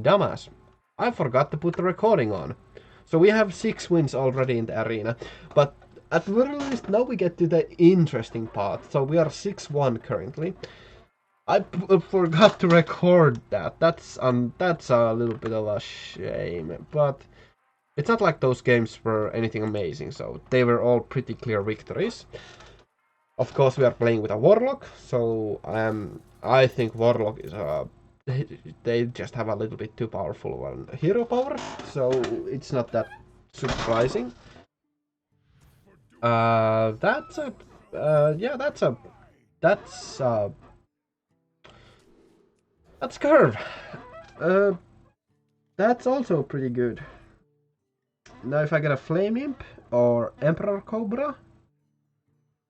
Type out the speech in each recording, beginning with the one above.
Dumbass. I forgot to put the recording on. So we have 6 wins already in the arena. But at the very least, now we get to the interesting part. So we are 6-1 currently. I forgot to record that. That's a little bit of a shame. But it's not like those games were anything amazing. So they were all pretty clear victories. Of course, we are playing with a Warlock. So I think Warlock is a... They just have a little bit too powerful one hero power, so it's not that surprising. That's a, yeah, that's curve. That's also pretty good. Now if I get a Flame Imp or Emperor Cobra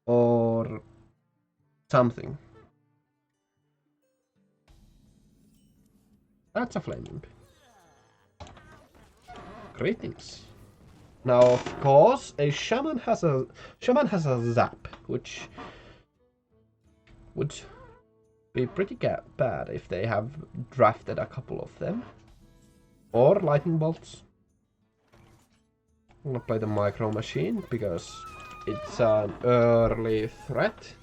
or something. That's a Flame Imp. Greetings. Now, of course, a shaman has a zap, which would be pretty bad if they have drafted a couple of them, or lightning bolts. I'm gonna play the Micro Machine because it's an early threat.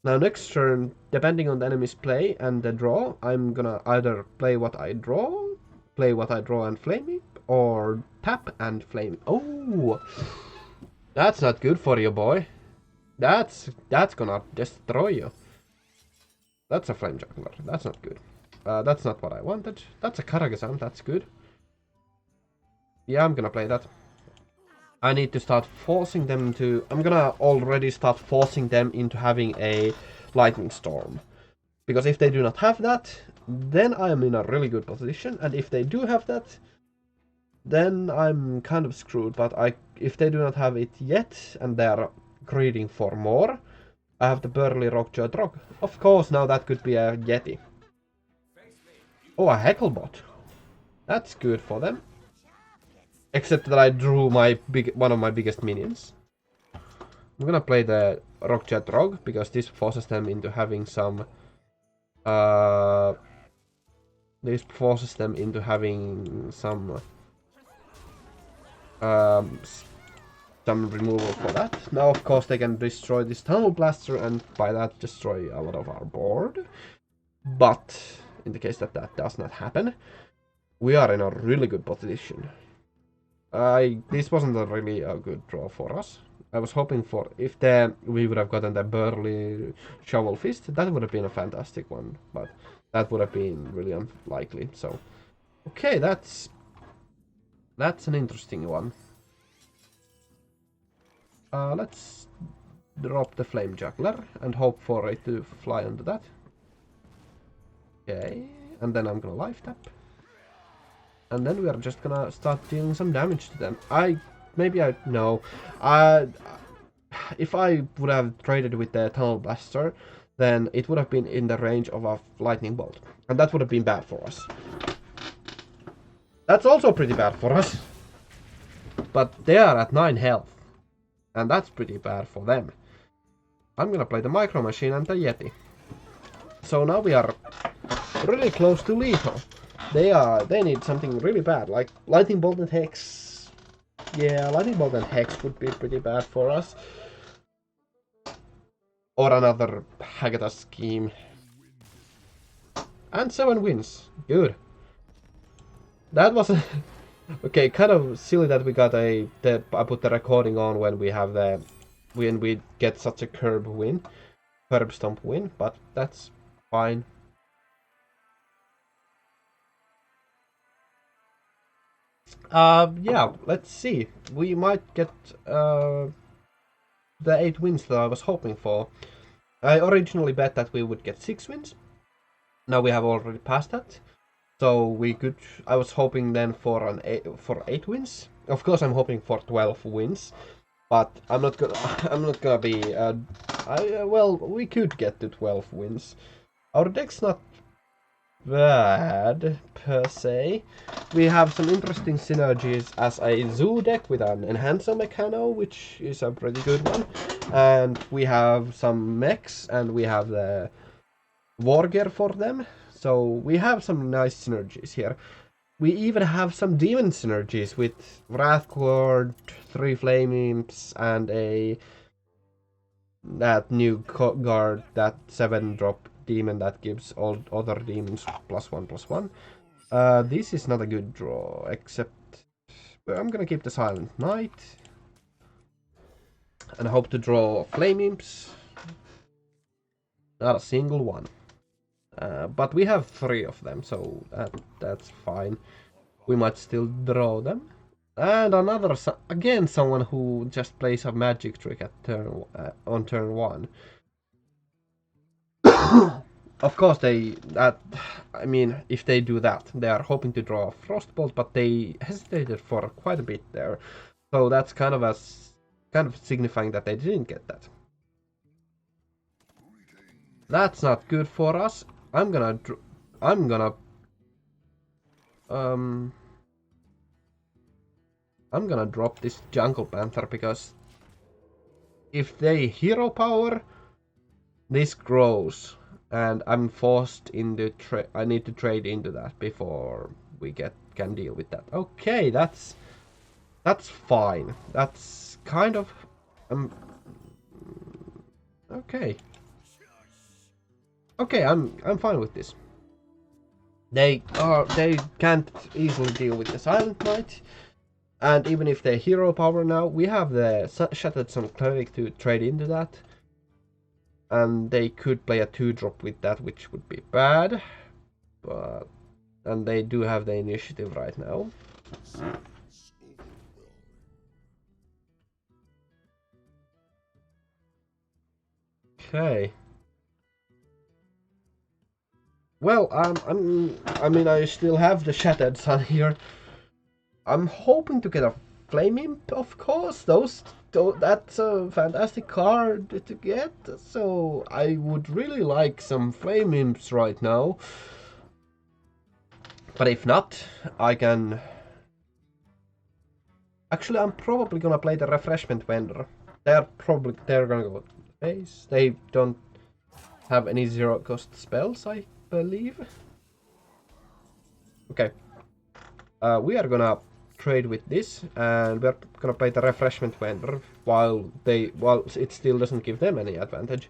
Now next turn, depending on the enemy's play and the draw, I'm gonna either play what I draw and Flame Imp, or tap and Flame. Oh, that's not good for you, boy. That's gonna destroy you. That's a Flame Juggler. That's not good. That's not what I wanted. That's a Karagazan. That's good. Yeah, I'm gonna play that. I need to start forcing them to... I'm gonna already start forcing them into having a Lightning Storm. Because if they do not have that, then I am in a really good position. And if they do have that, then I'm kind of screwed. But if they do not have it yet, and they are greeding for more, I have the Burly Rockjaw Drog. Of course, now that could be a Yeti. Oh, a Hecklebot. That's good for them. Except that I drew one of my biggest minions. I'm gonna play the Rockjaw Drog because this forces them into having some. This forces them into having some removal for that. Now, of course, they can destroy this Tunnel Blaster and by that destroy a lot of our board. But in the case that that does not happen, we are in a really good position. This wasn't really a good draw for us. I was hoping for, if we would have gotten the Burly Shovel Fist, that would have been a fantastic one, but that would have been really unlikely, so... Okay, that's an interesting one. Let's drop the Flame Juggler and hope for it to fly under that. Okay, and then I'm gonna life tap. And then we are just gonna start dealing some damage to them. No. If I would have traded with the Tunnel Blaster, then it would have been in the range of a Lightning Bolt. And that would have been bad for us. That's also pretty bad for us. But they are at 9 health. And that's pretty bad for them. I'm gonna play the Micro Machine and the Yeti. So now we are really close to lethal. They need something really bad, like Lightning Bolt and Hex. Yeah, Lightning Bolt and Hex would be pretty bad for us. Or another Hagata scheme. And 7 wins. Good. That was okay, kind of silly that we got I put the recording on when we get such a curb stomp win, but that's fine. Yeah, let's see. We might get the 8 wins that I was hoping for. I originally bet that we would get 6 wins. Now we have already passed that. So we could... I was hoping then for 8 wins. Of course I'm hoping for 12 wins. But I'm not gonna be... well, we could get to 12 wins. Our deck's not bad, per se. We have some interesting synergies as a zoo deck with an Enhancer Mechano, which is a pretty good one. And we have some mechs, and we have the war gear for them. so we have some nice synergies here. We even have some demon synergies with Wrathguard, 3 Flame Imps, and that new guard, that 7-drop demon that gives all other demons +1/+1. This is not a good draw, except I'm gonna keep the Silent Knight and hope to draw Flame Imps. Not a single one. But we have 3 of them, so that's fine. We might still draw them. And another, again, someone who just plays a magic trick at on turn 1. Of course, I mean, if they do that, they are hoping to draw a Frostbolt, but they hesitated for quite a bit there. So that's kind of signifying that they didn't get that. That's not good for us. I'm gonna drop this Jungle Panther, because if they hero power, this grows, and I'm forced into I need to trade into that before we can deal with that. Okay, that's fine. That's kind of okay. Okay, I'm fine with this. They can't easily deal with the Silent Knight. And even if they hero power now, we have the Shattered Sun Cleric to trade into that. And they could play a 2-drop with that, which would be bad. And they do have the initiative right now. Okay. Well, I mean, I still have the Shattered Sun here. I'm hoping to get a Flame Imp, of course. That's a fantastic card to get. So I would really like some Flame Imps right now. But if not, I can... Actually, I'm probably gonna play the Refreshment Vendor. They're gonna go face. They don't have any 0-cost spells, I believe. Okay. We are gonna trade with this, and we're gonna play the Refreshment Vendor while it still doesn't give them any advantage.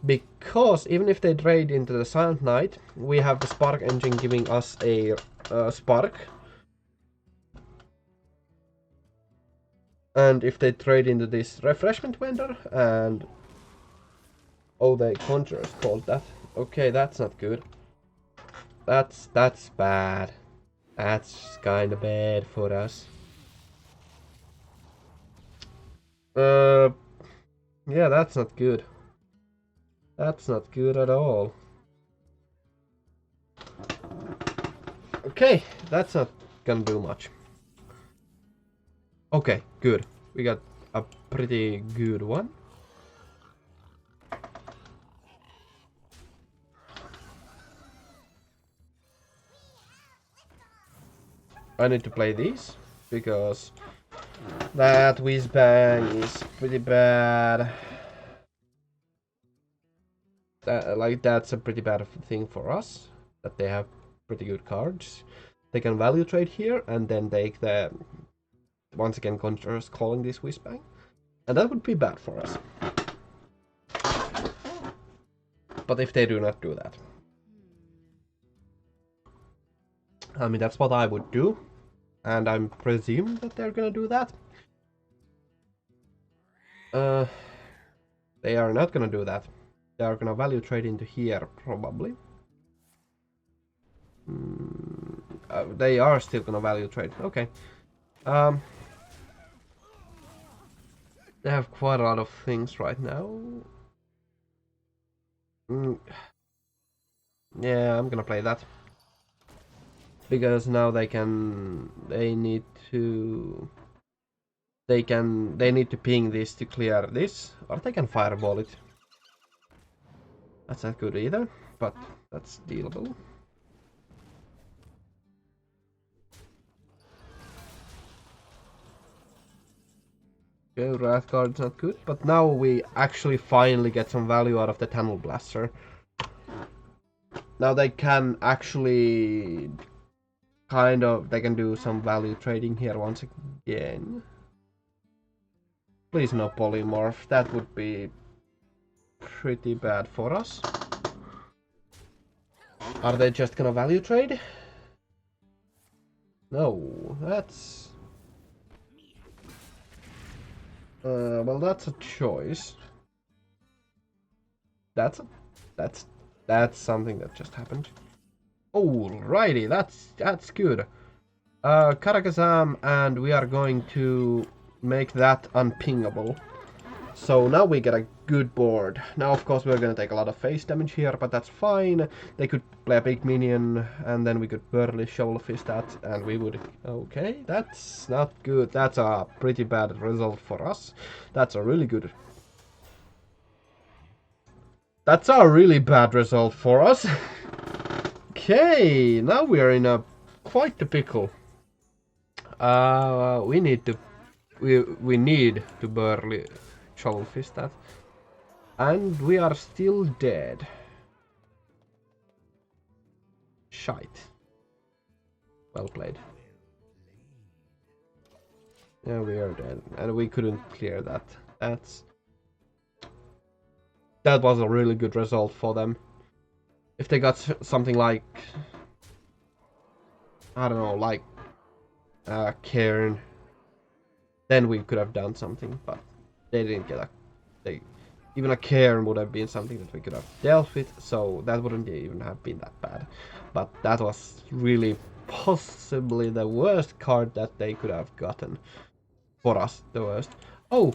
Because even if they trade into the Silent Knight, we have the Spark Engine giving us a Spark. And if they trade into this Refreshment Vendor, and... Oh, the Conjurers called that. Okay, that's not good. That's bad. That's kinda bad for us. Yeah, that's not good. That's not good at all. Okay, that's not gonna do much. Okay, good. We got a pretty good one. I need to play these, because that Whizbang is pretty bad. That's a pretty bad thing for us, that they have pretty good cards. They can value trade here, and then take the... Once again, Conjurers calling this Whizbang. And that would be bad for us. But if they do not do that... I mean, that's what I would do. And I'm presuming that they're gonna do that. They are not gonna do that. They are gonna value trade into here, probably. They are still gonna value trade. Okay. They have quite a lot of things right now. Yeah, I'm gonna play that. Because now they need to ping this to clear this, or they can fireball it. That's not good either, but that's dealable. Okay, Wrathguard's not good, but now we actually finally get some value out of the Tunnel Blaster. Now they can actually they can do some value trading here once again. Please no polymorph, that would be pretty bad for us. Are they just gonna value trade? No, that's... well, that's a choice. That's something that just happened. Alrighty, that's good. Karakazam, and we are going to make that unpingable. So now we get a good board. Now of course we're gonna take a lot of face damage here, but that's fine. They could play a big minion, and then we could burly shovelfish that, and we would... Okay, that's not good. That's a pretty bad result for us. That's a really good... That's a really bad result for us. Okay, now we are in a quite the pickle. We need to burly shovelfish that. And we are still dead. Shite. Well played. Yeah, we are dead. And we couldn't clear that. That was a really good result for them. If they got something like... I don't know, like... Cairn, then we could have done something, but they didn't get even a Cairn would have been something that we could have dealt with, so that wouldn't even have been that bad. But that was really possibly the worst card that they could have gotten. For us, the worst. Oh!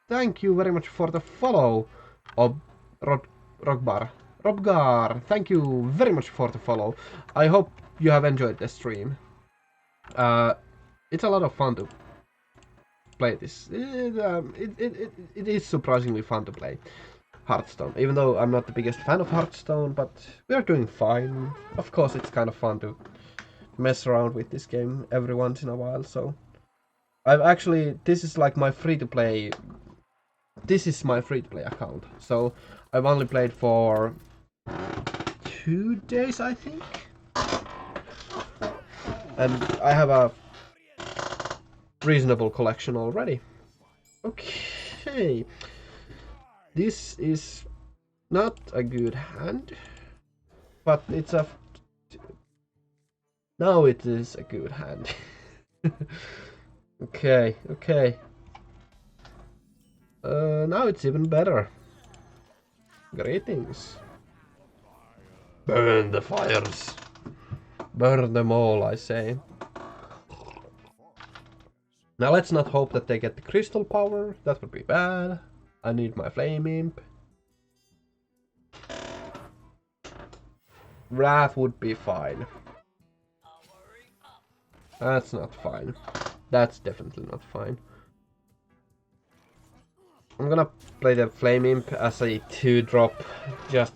Thank you very much for the follow, Robgar, thank you very much for the follow. I hope you have enjoyed the stream. It's a lot of fun to play this. It is surprisingly fun to play Hearthstone, even though I'm not the biggest fan of Hearthstone, but we are doing fine. Of course, it's kind of fun to mess around with this game every once in a while, so... This is like my free-to-play... This is my free-to-play account, so I've only played for 2 days, I think. And I have a reasonable collection already. Okay. This is not a good hand, but it's a... Now it is a good hand. Okay. Now it's even better. Greetings. Burn the fires. Burn them all, I say. Now let's not hope that they get the crystal power. That would be bad. I need my flame imp. Wrath would be fine. That's not fine. That's definitely not fine. I'm gonna play the Flame Imp as a 2-drop just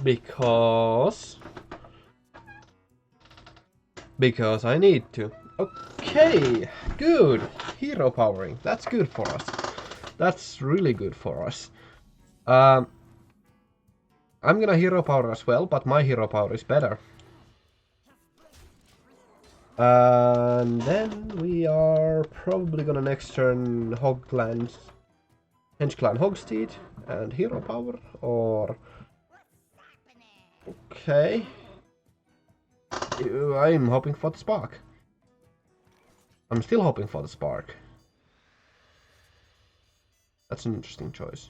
because I need to. Okay, good. Hero powering. That's good for us. That's really good for us. I'm gonna hero power as well, but my hero power is better. And then we are probably gonna next turn Henge Clan Hogsteed and hero power, or... Okay. I'm hoping for the spark. I'm still hoping for the spark. That's an interesting choice.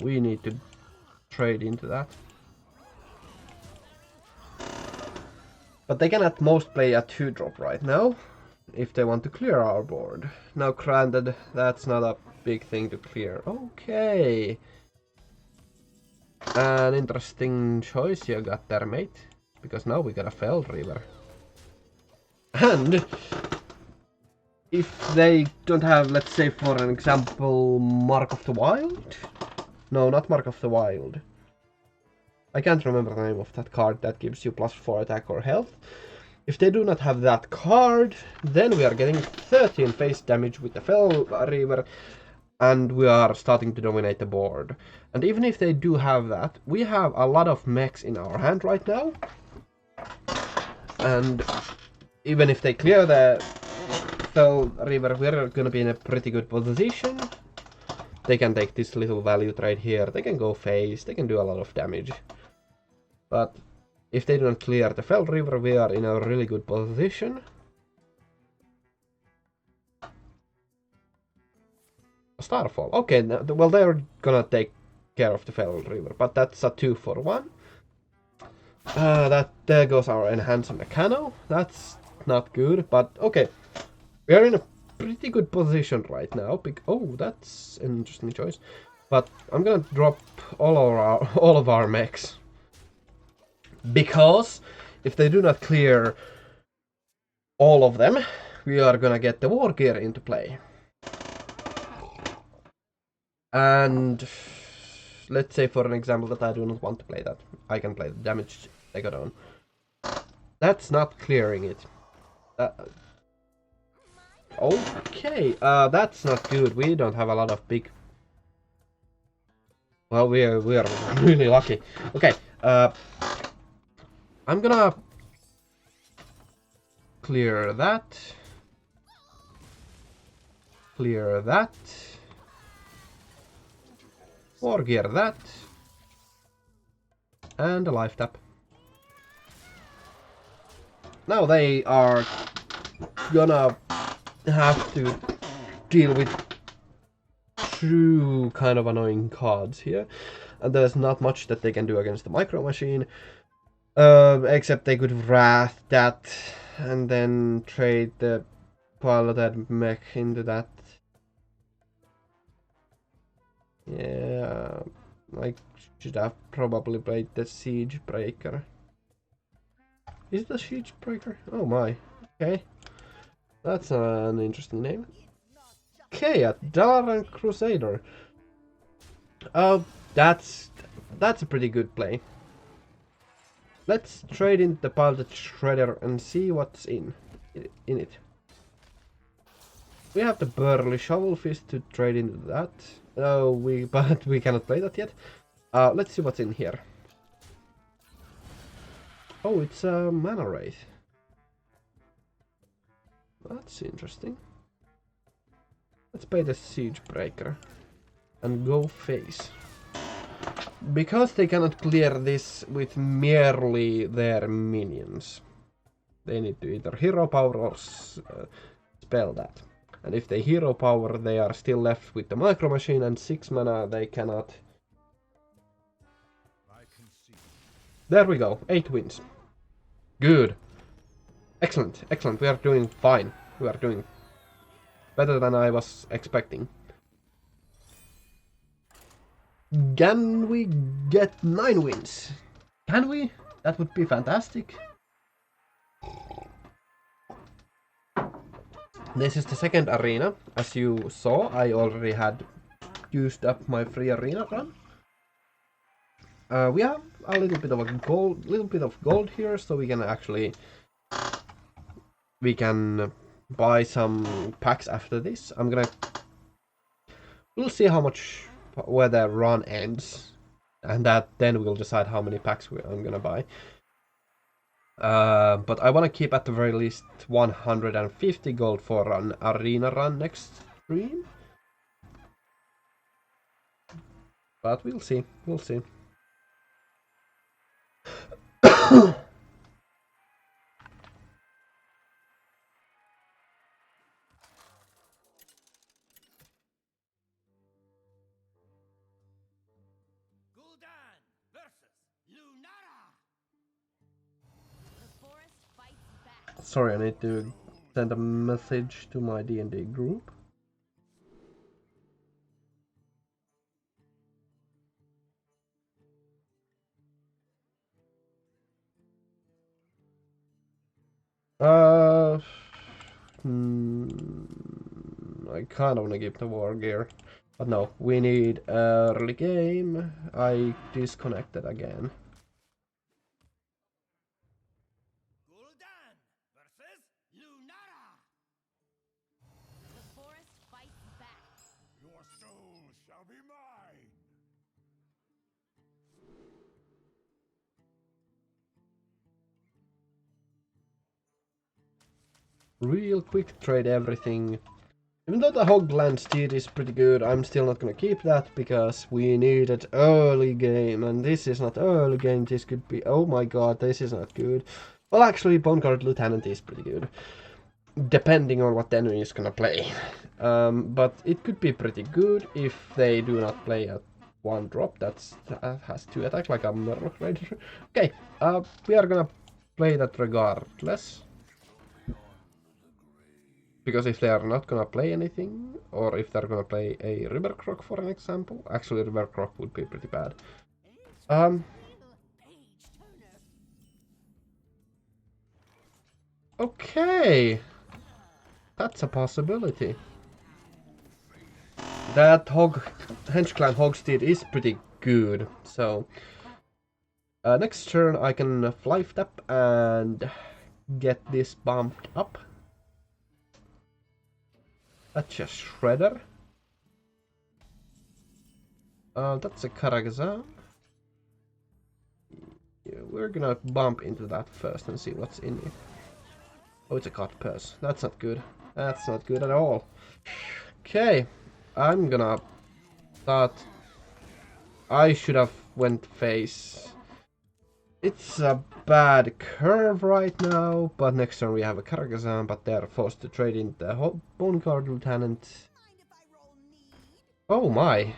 We need to trade into that. But they can at most play a 2-drop right now, if they want to clear our board. Now granted, that's not a big thing to clear. Okay. An interesting choice you got there, mate. Because now we got a Fell River. And if they don't have, let's say for an example, Mark of the Wild? No, not Mark of the Wild. I can't remember the name of that card that gives you +4 attack or health. If they do not have that card, then we are getting 13 face damage with the Fell River. and we are starting to dominate the board. And even if they do have that, we have a lot of mechs in our hand right now. And even if they clear the Fell River, we're gonna be in a pretty good position. They can take this little value trade here, they can go face, they can do a lot of damage. But if they don't clear the Fell River, we are in a really good position. Starfall. Okay, well, they're gonna take care of the Fell River, but that's a 2 for 1. There goes our Enhanced Mechano. That's not good, but okay. We are in a pretty good position right now. Oh, that's an interesting choice. But I'm gonna drop all of our mechs. Because if they do not clear all of them, we are gonna get the war gear into play. And let's say for an example that I do not want to play that. I can play the damage Megadon. That's not clearing it. Okay, that's not good. We don't have a lot of big... Well, we are really lucky. Okay, I'm gonna clear that. Clear that. War gear that. And a life tap. Now they are gonna have to deal with two kind of annoying cards here. And there's not much that they can do against the Micro Machine. Except they could Wrath that and then trade the piloted mech into that. Yeah, I should have probably played the Siege Breaker. Is it the Siege Breaker? Oh my, okay. That's an interesting name. Okay, a Dalaran Crusader. That's a pretty good play. Let's trade in the piloted shredder and see what's in it. We have the Burly Shovel Fist to trade into that. But we cannot play that yet. Let's see what's in here. Oh, it's a Mana Wraith. That's interesting. Let's play the Siege Breaker and go face. Because they cannot clear this with merely their minions, they need to either hero power or spell that. And if they hero power, they are still left with the Micro Machine, and 6 mana they cannot. There we go, 8 wins. Good. Excellent, excellent. We are doing fine. We are doing better than I was expecting. Can we get 9 wins? Can we? That would be fantastic. This is the second arena. As you saw, I already had used up my free arena run. We have a little bit of gold here, so we can actually buy some packs after this. We'll see how much where the run ends, and then we'll decide how many packs I'm gonna buy. But I want to keep at the very least 150 gold for an arena run next stream. But we'll see. We'll see. Sorry, I need to send a message to my D&D group. I kind of want to give the war gear, but no, we need early game. I disconnected again. real quick trade everything. Even though the Hogland Steed is pretty good, I'm still not gonna keep that because we need it early game, and this is not early game, this could be... Oh my god, this is not good. Well, actually, Boneguard Lieutenant is pretty good, depending on what the enemy is gonna play. But it could be pretty good if they do not play a 1-drop that has 2 attack like a Murloc Raider. Okay, we are gonna play that regardless. Because if they are not gonna play anything, or if they're gonna play a River Croc for an example, actually River Croc would be pretty bad. Okay, that's a possibility. That Hench Clan Hogsteed is pretty good, so next turn I can fly step and get this bumped up. That's a Shredder. That's a Karagazan. Yeah, we're gonna bump into that first and see what's in it. Oh, it's a cut purse. That's not good. That's not good at all. Okay, I'm gonna thought I should have went face. It's a bad curve right now, but next turn we have a Karagazan, but they're forced to trade in the Boneguard Lieutenant. Oh my,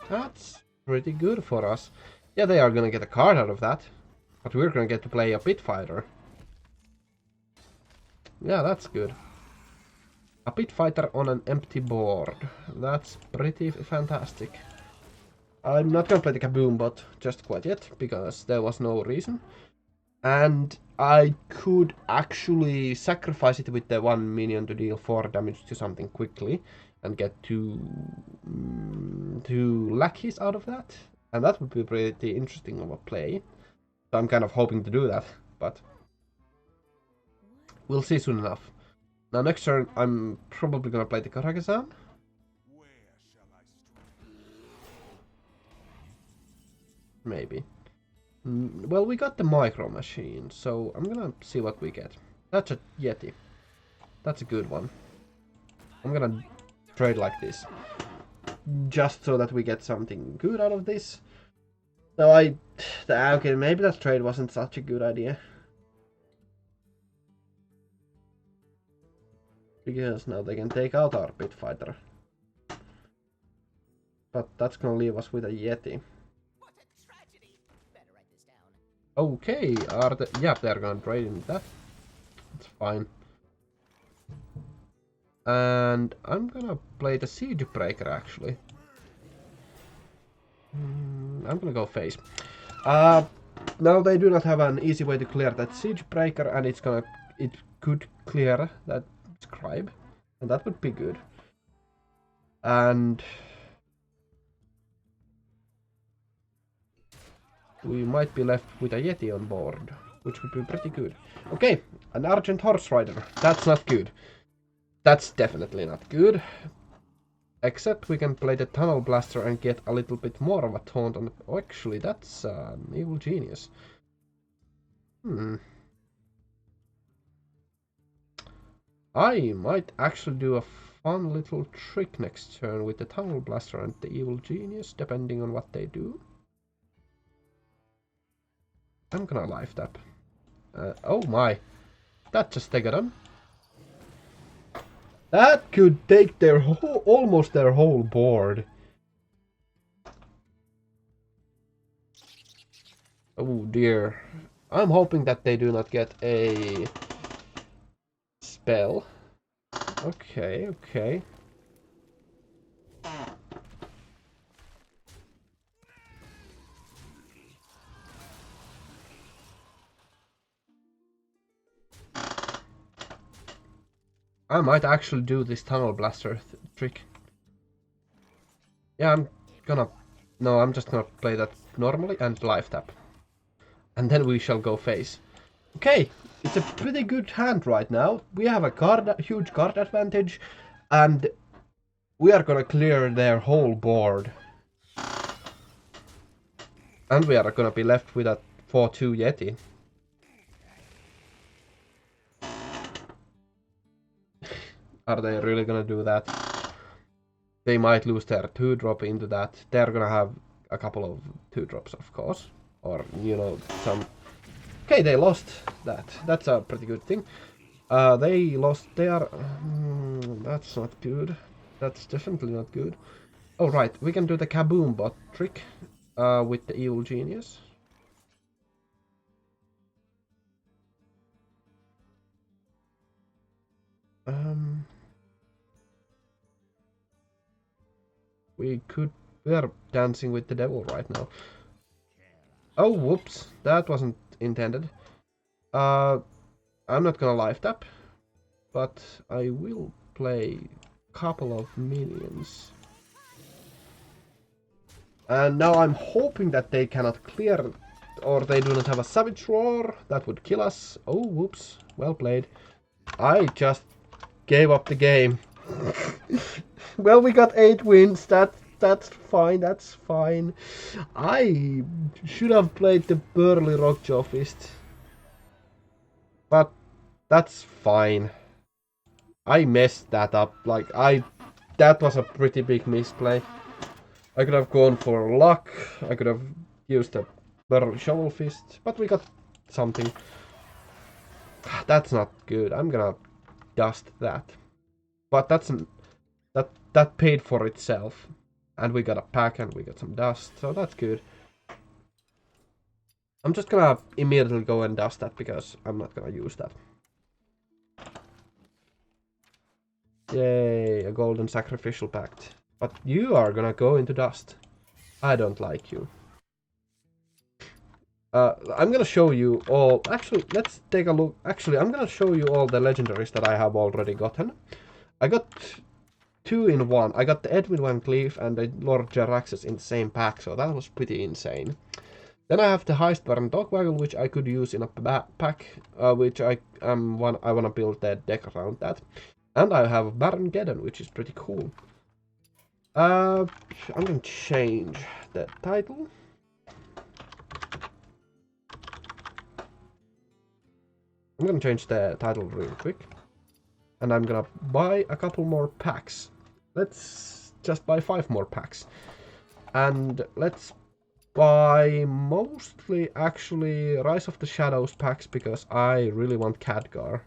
that's pretty good for us. Yeah, they are gonna get a card out of that, but we're gonna get to play a Pit Fighter. Yeah, that's good. A Pit Fighter on an empty board. That's pretty fantastic. I'm not gonna play the Kaboom bot just quite yet, because there was no reason. And I could actually sacrifice it with the 1 minion to deal 4 damage to something quickly and get two lackeys out of that. And that would be pretty interesting of a play. So I'm kind of hoping to do that, but we'll see soon enough. Now next turn I'm probably gonna play the Karagazan. Maybe. Well, we got the Micro Machine, so I'm gonna see what we get. That's a Yeti. That's a good one. I'm gonna trade like this. Just so that we get something good out of this. So okay, maybe that trade wasn't such a good idea. Because now they can take out our Pit Fighter. But that's gonna leave us with a Yeti. Okay, yeah, they're gonna trade in that. That's fine. And I'm gonna play the Siege Breaker actually. I'm gonna go face. Now they do not have an easy way to clear that Siege Breaker, and it could clear that Scribe, and that would be good. And we might be left with a Yeti on board, which would be pretty good. Okay, an Argent Horse Rider. That's not good. That's definitely not good. Except we can play the Tunnel Blaster and get a little bit more of a taunt on... Oh, actually, that's an Evil Genius. I might actually do a fun little trick next turn with the Tunnel Blaster and the Evil Genius, depending on what they do. I'm gonna life tap. Oh my. That just take it on. That could take their almost their whole board. Oh dear. I'm hoping that they do not get a spell. Okay, okay. I might actually do this Tunnel Blaster trick. Yeah, I'm just gonna play that normally and life tap. And then we shall go face. Okay, it's a pretty good hand right now. We have a huge card advantage, and we are gonna clear their whole board. And we are gonna be left with a 4-2 Yeti. Are they really gonna do that? They might lose their 2-drop into that. They're gonna have a couple of 2-drops, of course. Or, you know, some... Okay, they lost that. That's a pretty good thing. They lost their... that's not good. That's definitely not good. Oh, right. We can do the Kaboom bot trick with the Evil Genius. We are dancing with the devil right now. Oh, whoops. That wasn't intended. I'm not gonna live tap, but I will play a couple of minions. And now I'm hoping that they cannot clear, or they do not have a Savage Roar. That would kill us. Oh, whoops. Well played. I just gave up the game. Well, we got 8 wins. That's fine. That's fine. I should have played the Burly Rockjaw Fist. But that's fine. I messed that up. Like, that was a pretty big misplay. I could have gone for luck. I could have used a Burly Shovel Fist. But we got something. That's not good. I'm gonna dust that. But that paid for itself. And we got a pack and we got some dust. So that's good. I'm just gonna immediately go and dust that because I'm not gonna use that. Yay, a golden sacrificial pact. But you are gonna go into dust. I don't like you. I'm gonna show you all... Actually, let's take a look. Actually, I'm gonna show you all the legendaries that I have already gotten. I got 2 in 1. I got the Edwin Van Cleef and the Lord Jaraxxus in the same pack, so that was pretty insane. Then I have the Heistbaron Dogwaggle, which I could use in a pack, which I wanna build the deck around that. And I have Baron Geddon, which is pretty cool. I'm gonna change the title. I'm gonna change the title real quick. And I'm gonna buy a couple more packs. Let's just buy 5 more packs. And let's buy mostly actually Rise of the Shadows packs because I really want Khadgar.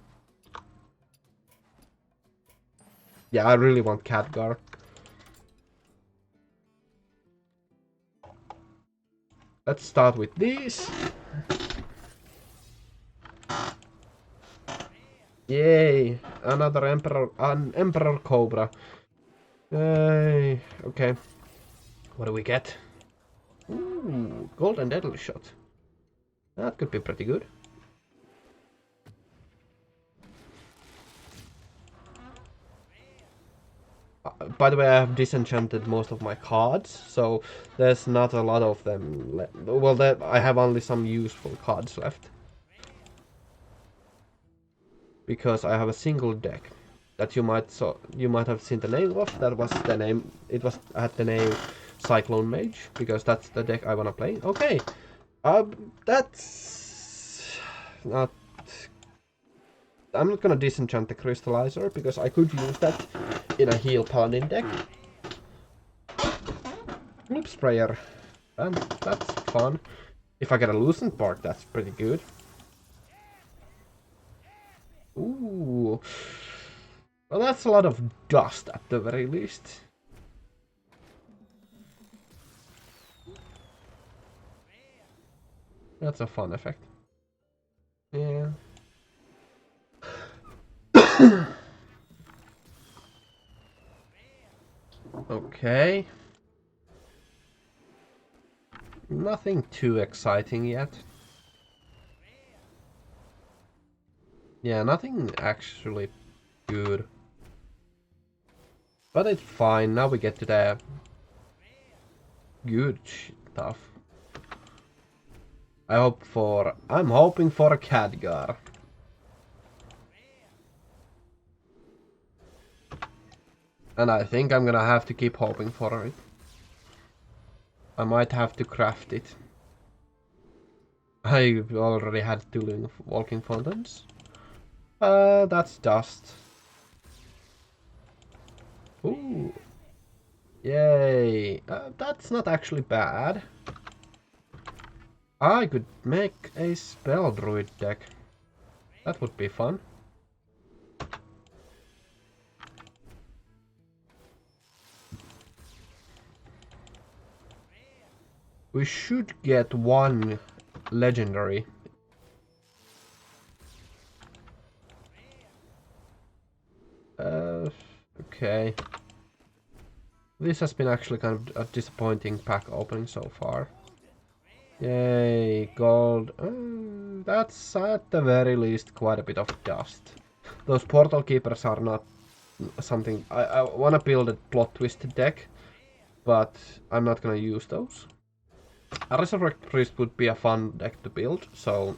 Yeah, I really want Khadgar. Let's start with these. Yay! Another Emperor Cobra. Yay! Okay. What do we get? Ooh, Golden Deadly Shot. That could be pretty good. By the way, I have disenchanted most of my cards, so there's not a lot of them left. Well, I have only some useful cards left. Because I have a single deck that you might have seen the name of. That was the name. It was had the name Cyclone Mage because that's the deck I wanna play. Okay, that's not. I'm not gonna disenchant the Crystallizer because I could use that in a heal paladin deck. Loop Sprayer, and that's fun. If I get a Lucent Bark, that's pretty good. Ooh. Well, that's a lot of dust at the very least. That's a fun effect. Yeah. Okay. Nothing too exciting yet. Yeah, nothing actually good. But it's fine. Now we get to the good stuff. I'm hoping for a Khadgar. And I think I'm gonna have to keep hoping for it. I might have to craft it. I already had 2 walking fountains. That's dust. Ooh. Yay. That's not actually bad. I could make a spell druid deck. That would be fun. We should get one legendary. Okay. This has been actually kind of a disappointing pack opening so far. Yay, gold. That's at the very least quite a bit of dust. Those portal keepers are not something... I want to build a plot twisted deck, but I'm not gonna use those. A Resurrect Priest would be a fun deck to build, so...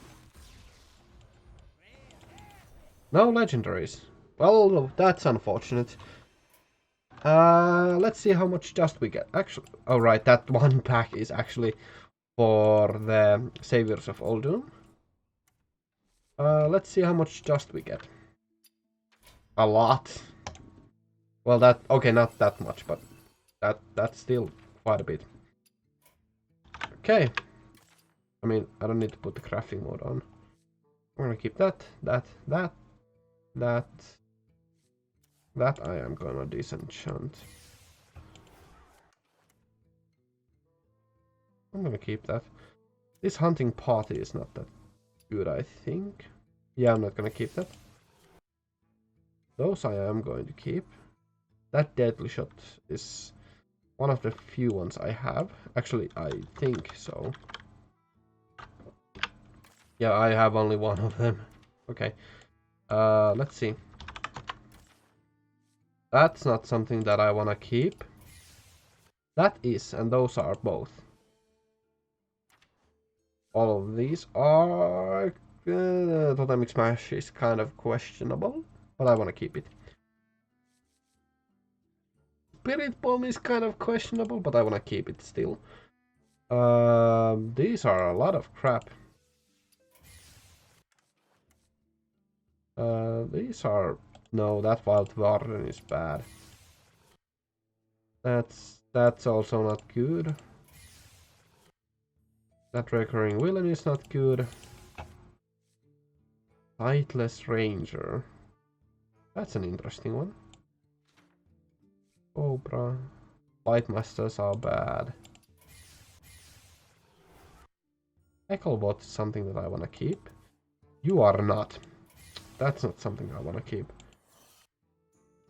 No legendaries. Well, that's unfortunate. Let's see how much dust we get. Actually, oh right, that one pack is actually for the Saviors of Uldum. Let's see how much dust we get. A lot. Well, okay, not that much, but that's still quite a bit. Okay. I mean, I don't need to put the crafting mode on. I'm gonna keep that I am gonna disenchant. I'm gonna keep that. This hunting party is not that good, I think. Yeah, I'm not gonna keep that. Those I am going to keep. That deadly shot is one of the few ones I have. Actually, I think so. Yeah, I have only one of them. Okay. Let's see. That's not something that I wanna keep. That is, and those are both. All of these are... Totemic Smash is kind of questionable, but I wanna keep it. Spirit Bomb is kind of questionable, but I wanna keep it still. These are a lot of crap. These are... No, that Wild Warden is bad. That's also not good. That Recurring Villain is not good. Sightless Ranger. That's an interesting one. Cobra. Lightmasters are bad. Echolbot is something that I wanna keep. You are not. That's not something I wanna keep.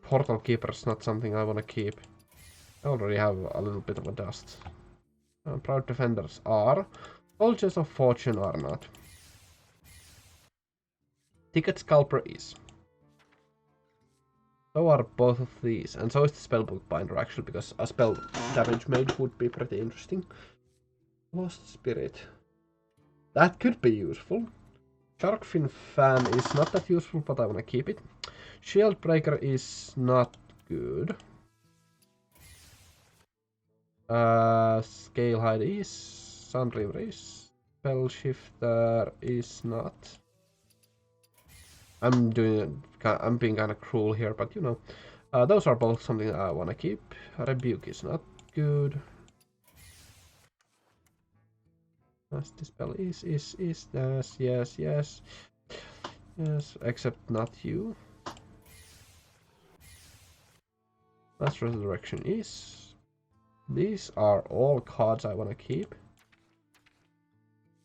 Portal Keeper is not something I wanna keep. I already have a little bit of a dust. Proud Defenders are. Soldiers of Fortune are not. Ticket Scalper is. So are both of these, and so is the Spellbook Binder actually, because a spell damage made would be pretty interesting. Lost Spirit. That could be useful. Sharkfin Fan is not that useful, but I wanna keep it. Shield Breaker is not good. Scale Hide is. Sunriver is. Spell Shifter is not. I'm being kind of cruel here, but you know. Those are both something I wanna keep. Rebuke is not good. Nasty Spell is, yes, except not you. Last Resurrection is. These are all cards I wanna keep.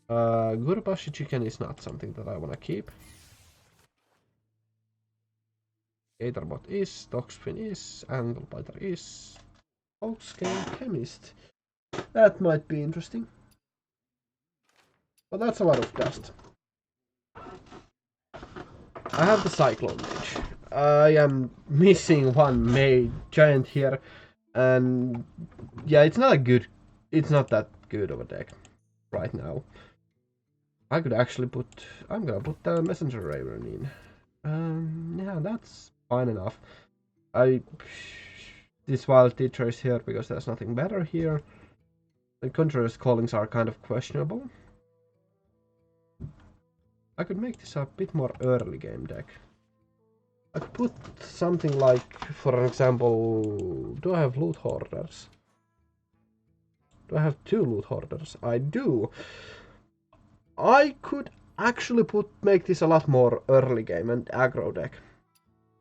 Gurbashi Chicken is not something that I wanna keep. Gatorbot is, Toxfin is, Anglebiter is, Oakscale Chemist. That might be interesting. But that's a lot of dust. I have the Cyclone Mage. I am missing one Mage Giant here. And yeah, it's not that good of a deck right now. I could actually I'm gonna put the Messenger Raven in. Yeah, that's fine enough. This Wild Teacher is here because there's nothing better here. The Conjurer's Callings are kind of questionable. I could make this a bit more early game deck. I put something like, for example, do I have loot hoarders? Do I have 2 loot hoarders? I do. I could actually make this a lot more early game and aggro deck,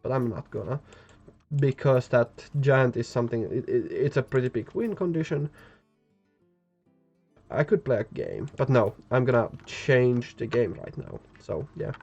but I'm not gonna, because that giant is something. It's a pretty big win condition. I could play a game, but no, I'm gonna change the game right now. So yeah.